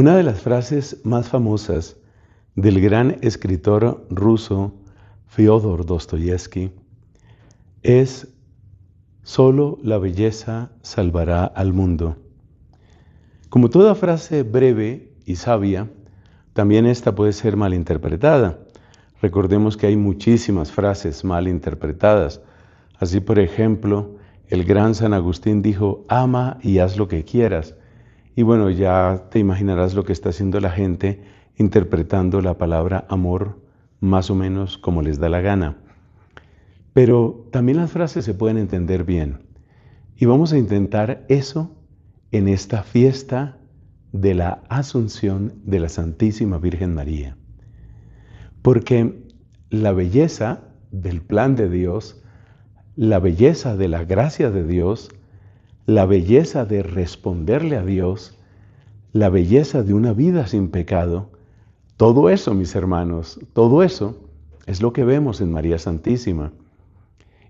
Una de las frases más famosas del gran escritor ruso Fyodor Dostoyevsky es: solo la belleza salvará al mundo. Como toda frase breve y sabia, también esta puede ser malinterpretada. Recordemos que hay muchísimas frases mal interpretadas. Así, por ejemplo, el gran San Agustín dijo: ama y haz lo que quieras. Y bueno, ya te imaginarás lo que está haciendo la gente interpretando la palabra amor más o menos como les da la gana. Pero también las frases se pueden entender bien. Y vamos a intentar eso en esta fiesta de la Asunción de la Santísima Virgen María. Porque la belleza del plan de Dios, la belleza de la gracia de Dios, la belleza de responderle a Dios, la belleza de una vida sin pecado, todo eso, mis hermanos, todo eso es lo que vemos en María Santísima.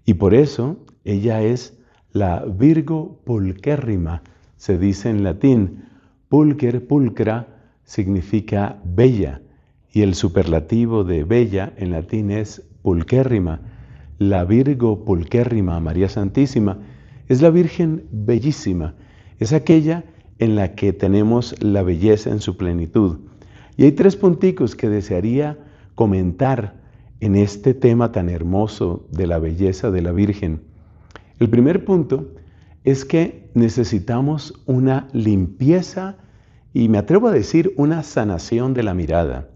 Y por eso ella es la Virgo Pulcherrima, se dice en latín. Pulcher, pulcra, significa bella, y el superlativo de bella en latín es pulcherrima. La Virgo Pulcherrima, María Santísima, es la Virgen bellísima, es aquella en la que tenemos la belleza en su plenitud. Y hay tres punticos que desearía comentar en este tema tan hermoso de la belleza de la Virgen. El primer punto es que necesitamos una limpieza y me atrevo a decir una sanación de la mirada.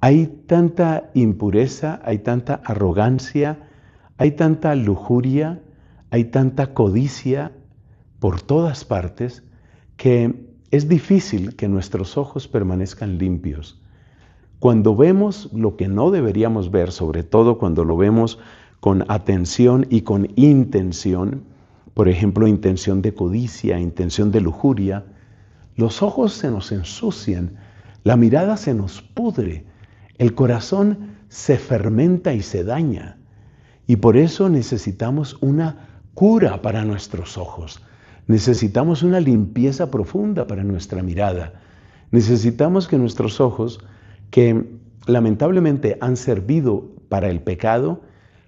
Hay tanta impureza, hay tanta arrogancia, hay tanta lujuria, hay tanta codicia por todas partes que es difícil que nuestros ojos permanezcan limpios. Cuando vemos lo que no deberíamos ver, sobre todo cuando lo vemos con atención y con intención, por ejemplo, intención de codicia, intención de lujuria, los ojos se nos ensucian, la mirada se nos pudre, el corazón se fermenta y se daña. Y por eso necesitamos una cura para nuestros ojos. Necesitamos una limpieza profunda para nuestra mirada. Necesitamos que nuestros ojos, que lamentablemente han servido para el pecado,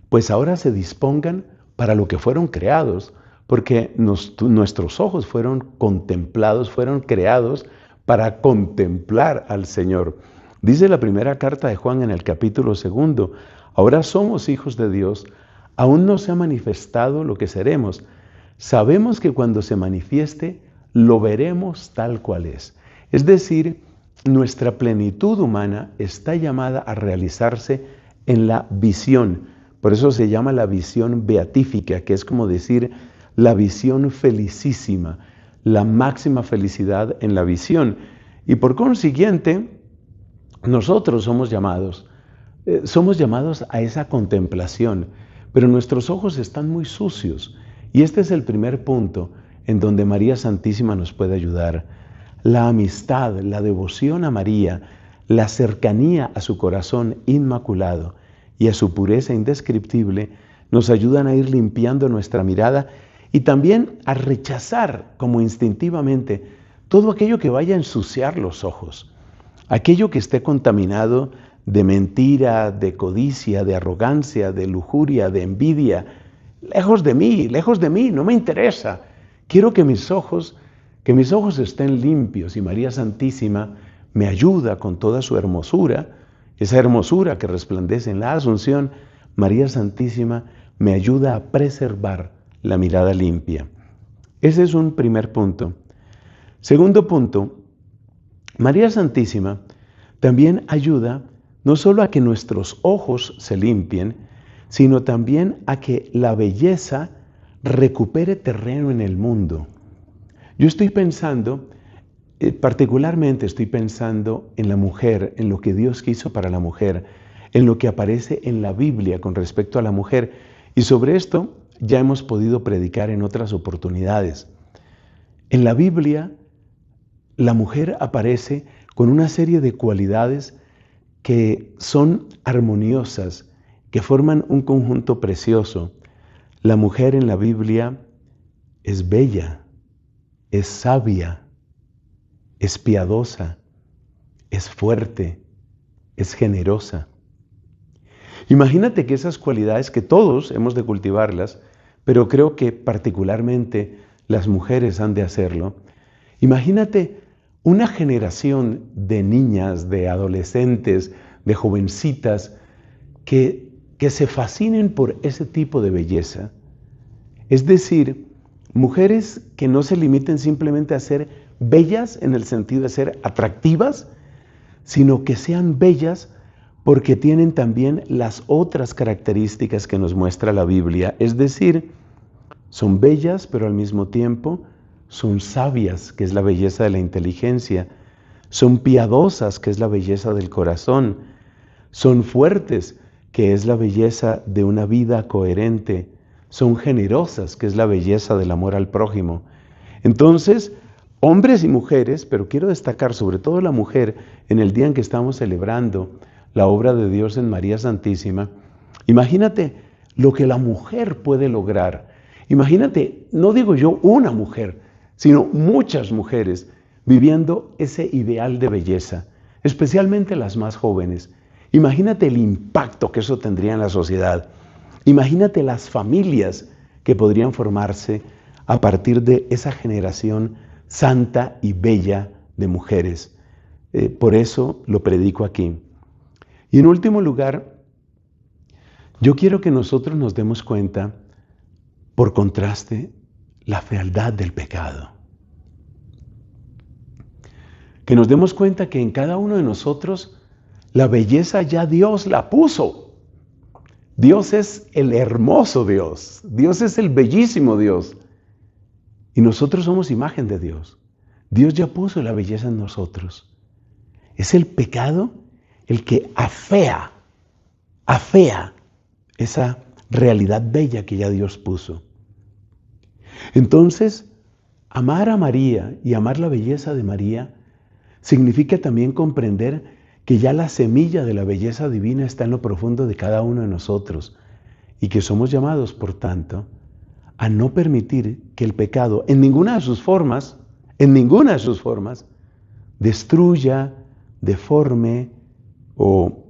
pues ahora se dispongan para lo que fueron creados, porque nuestros ojos fueron contemplados, fueron creados para contemplar al Señor. Dice la primera carta de Juan en el capítulo 2: ahora somos hijos de Dios, aún no se ha manifestado lo que seremos. Sabemos que cuando se manifieste, lo veremos tal cual es. Es decir, nuestra plenitud humana está llamada a realizarse en la visión. Por eso se llama la visión beatífica, que es como decir la visión felicísima, la máxima felicidad en la visión. Y por consiguiente, nosotros somos llamados a esa contemplación, pero nuestros ojos están muy sucios. Y este es el primer punto en donde María Santísima nos puede ayudar. La amistad, la devoción a María, la cercanía a su corazón inmaculado y a su pureza indescriptible nos ayudan a ir limpiando nuestra mirada y también a rechazar como instintivamente todo aquello que vaya a ensuciar los ojos, aquello que esté contaminado de mentira, de codicia, de arrogancia, de lujuria, de envidia. Lejos de mí, no me interesa. Quiero que mis ojos estén limpios, y María Santísima me ayuda con toda su hermosura, esa hermosura que resplandece en la Asunción. María Santísima me ayuda a preservar la mirada limpia. Ese es un primer punto. Segundo punto, María Santísima también ayuda no solo a que nuestros ojos se limpien, sino también a que la belleza recupere terreno en el mundo. Yo estoy pensando, particularmente estoy pensando en la mujer, en lo que Dios quiso para la mujer, en lo que aparece en la Biblia con respecto a la mujer. Y sobre esto ya hemos podido predicar en otras oportunidades. En la Biblia, la mujer aparece con una serie de cualidades que son armoniosas, que forman un conjunto precioso. La mujer en la Biblia es bella, es sabia, es piadosa, es fuerte, es generosa. Imagínate que esas cualidades que todos hemos de cultivarlas, pero creo que particularmente las mujeres han de hacerlo. Imagínate una generación de niñas, de adolescentes, de jovencitas que se fascinen por ese tipo de belleza. Es decir, mujeres que no se limiten simplemente a ser bellas en el sentido de ser atractivas, sino que sean bellas porque tienen también las otras características que nos muestra la Biblia. Es decir, son bellas, pero al mismo tiempo son sabias, que es la belleza de la inteligencia. Son piadosas, que es la belleza del corazón. Son fuertes, que es la belleza de una vida coherente. Son generosas, que es la belleza del amor al prójimo. Entonces, hombres y mujeres, pero quiero destacar sobre todo la mujer en el día en que estamos celebrando la obra de Dios en María Santísima. Imagínate lo que la mujer puede lograr. Imagínate, no digo yo una mujer, sino muchas mujeres viviendo ese ideal de belleza, especialmente las más jóvenes. Imagínate el impacto que eso tendría en la sociedad. Imagínate las familias que podrían formarse a partir de esa generación santa y bella de mujeres. Por eso lo predico aquí. Y en último lugar, yo quiero que nosotros nos demos cuenta, por contraste, la fealdad del pecado. Que nos demos cuenta que en cada uno de nosotros la belleza ya Dios la puso. Dios es el hermoso Dios. Dios es el bellísimo Dios. Y nosotros somos imagen de Dios. Dios ya puso la belleza en nosotros. Es el pecado el que afea esa realidad bella que ya Dios puso. Entonces, amar a María y amar la belleza de María significa también comprender que ya la semilla de la belleza divina está en lo profundo de cada uno de nosotros y que somos llamados, por tanto, a no permitir que el pecado, en ninguna de sus formas, destruya, deforme o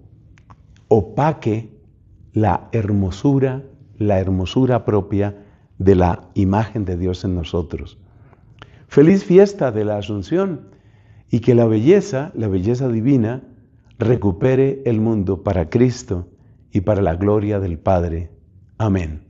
opaque la hermosura propia de la imagen de Dios en nosotros. Feliz fiesta de la Asunción y que la belleza divina, recupere el mundo para Cristo y para la gloria del Padre. Amén.